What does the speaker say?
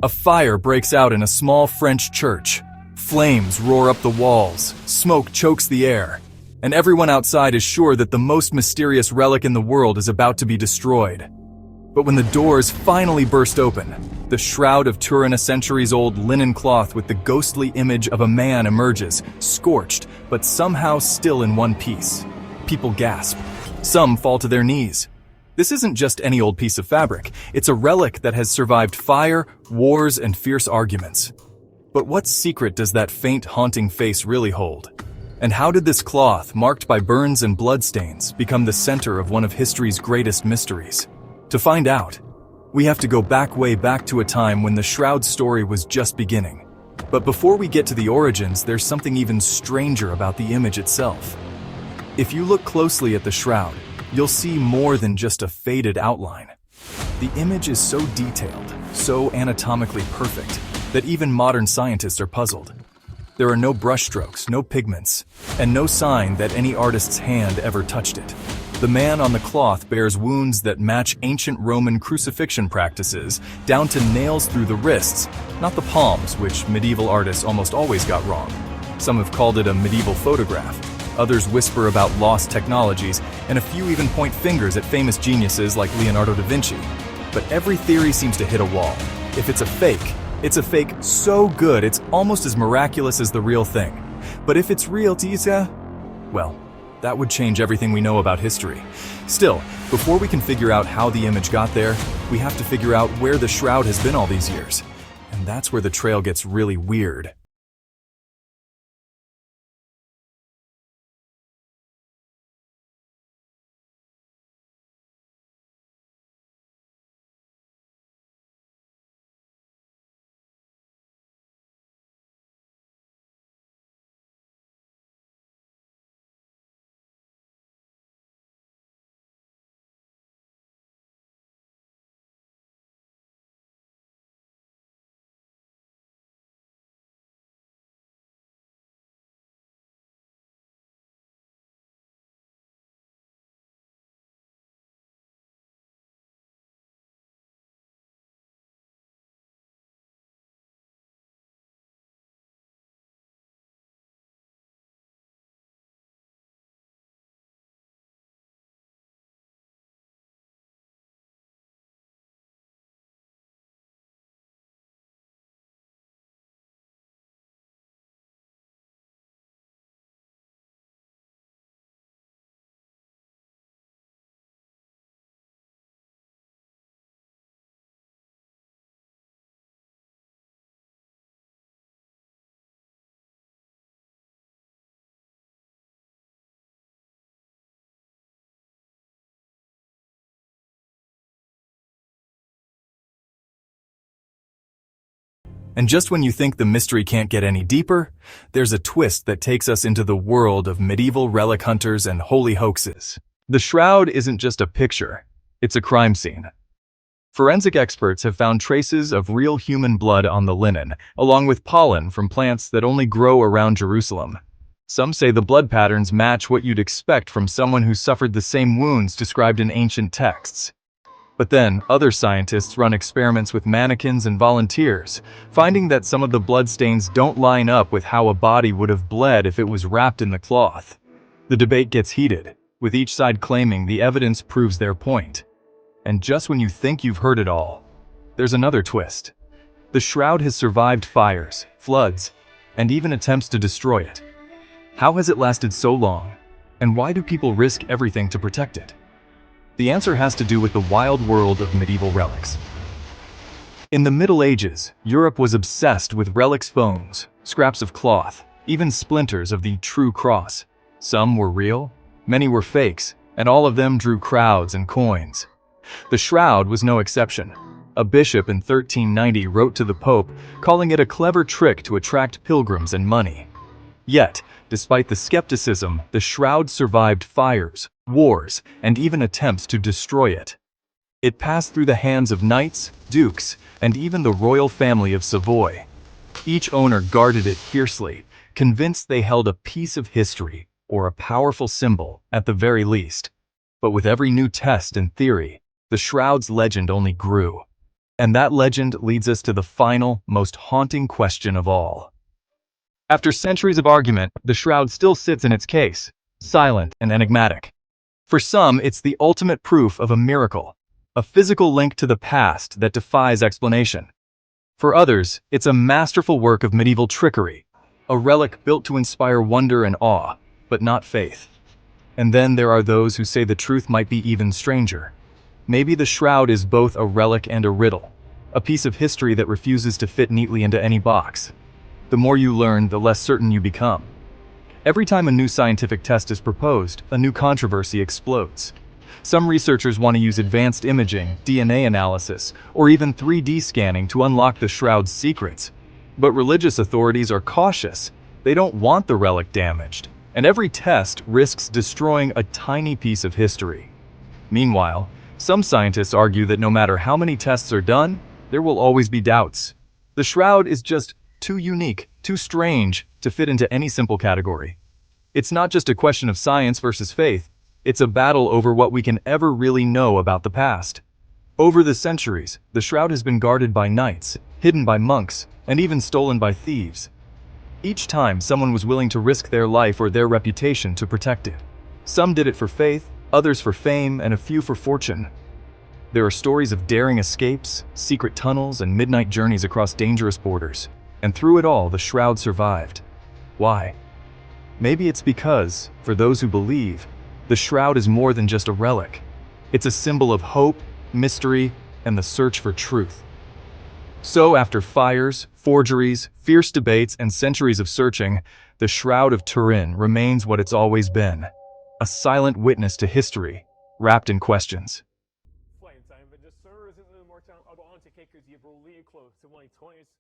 A fire breaks out in a small French church. Flames roar up the walls, smoke chokes the air, and everyone outside is sure that the most mysterious relic in the world is about to be destroyed. But when the doors finally burst open, the shroud of Turin, a centuries-old linen cloth with the ghostly image of a man, emerges, scorched, but somehow still in one piece. People gasp. Some fall to their knees. This isn't just any old piece of fabric. It's a relic that has survived fire, wars, and fierce arguments. But what secret does that faint, haunting face really hold? And how did this cloth, marked by burns and bloodstains, become the center of one of history's greatest mysteries? To find out, we have to go way back to a time when the Shroud story was just beginning. But before we get to the origins, there's something even stranger about the image itself. If you look closely at the Shroud, you'll see more than just a faded outline. The image is so detailed, so anatomically perfect, that even modern scientists are puzzled. There are no brushstrokes, no pigments, and no sign that any artist's hand ever touched it. The man on the cloth bears wounds that match ancient Roman crucifixion practices, down to nails through the wrists, not the palms, which medieval artists almost always got wrong. Some have called it a medieval photograph. Others whisper about lost technologies, and a few even point fingers at famous geniuses like Leonardo da Vinci. But every theory seems to hit a wall. If it's a fake so good it's almost as miraculous as the real thing. But if it's real, well, that would change everything we know about history. Still, before we can figure out how the image got there, we have to figure out where the Shroud has been all these years. And that's where the trail gets really weird. And just when you think the mystery can't get any deeper, there's a twist that takes us into the world of medieval relic hunters and holy hoaxes. The Shroud isn't just a picture, it's a crime scene. Forensic experts have found traces of real human blood on the linen, along with pollen from plants that only grow around Jerusalem. Some say the blood patterns match what you'd expect from someone who suffered the same wounds described in ancient texts. But then, other scientists run experiments with mannequins and volunteers, finding that some of the bloodstains don't line up with how a body would have bled if it was wrapped in the cloth. The debate gets heated, with each side claiming the evidence proves their point. And just when you think you've heard it all, there's another twist. The Shroud has survived fires, floods, and even attempts to destroy it. How has it lasted so long? And why do people risk everything to protect it? The answer has to do with the wild world of medieval relics. In the Middle Ages, Europe was obsessed with relics, bones, scraps of cloth, even splinters of the true cross. Some were real, many were fakes, and all of them drew crowds and coins. The Shroud was no exception. A bishop in 1390 wrote to the Pope, calling it a clever trick to attract pilgrims and money. Yet, despite the skepticism, the Shroud survived fires, wars, and even attempts to destroy it. It passed through the hands of knights, dukes, and even the royal family of Savoy. Each owner guarded it fiercely, convinced they held a piece of history, or a powerful symbol, at the very least. But with every new test and theory, the Shroud's legend only grew. And that legend leads us to the final, most haunting question of all. After centuries of argument, the shroud still sits in its case, silent and enigmatic. For some, it's the ultimate proof of a miracle, a physical link to the past that defies explanation. For others, it's a masterful work of medieval trickery, a relic built to inspire wonder and awe, but not faith. And then there are those who say the truth might be even stranger. Maybe the shroud is both a relic and a riddle, a piece of history that refuses to fit neatly into any box. The more you learn, the less certain you become. Every time a new scientific test is proposed, a new controversy explodes. Some researchers want to use advanced imaging, DNA analysis, or even 3D scanning to unlock the shroud's secrets. But religious authorities are cautious. They don't want the relic damaged, and every test risks destroying a tiny piece of history. Meanwhile, some scientists argue that no matter how many tests are done, there will always be doubts. The shroud is just too unique, too strange to fit into any simple category. It's not just a question of science versus faith, it's a battle over what we can ever really know about the past. Over the centuries, the shroud has been guarded by knights, hidden by monks, and even stolen by thieves. Each time, someone was willing to risk their life or their reputation to protect it. Some did it for faith, others for fame, and a few for fortune. There are stories of daring escapes, secret tunnels, and midnight journeys across dangerous borders. And through it all, the shroud survived. Why? Maybe it's because, for those who believe, the shroud is more than just a relic. It's a symbol of hope, mystery, and the search for truth. So after fires, forgeries, fierce debates, and centuries of searching, the Shroud of Turin remains what it's always been, a silent witness to history, wrapped in questions. Flight time, but just serves in the more time. I don't want to take your zebra really close to 120s.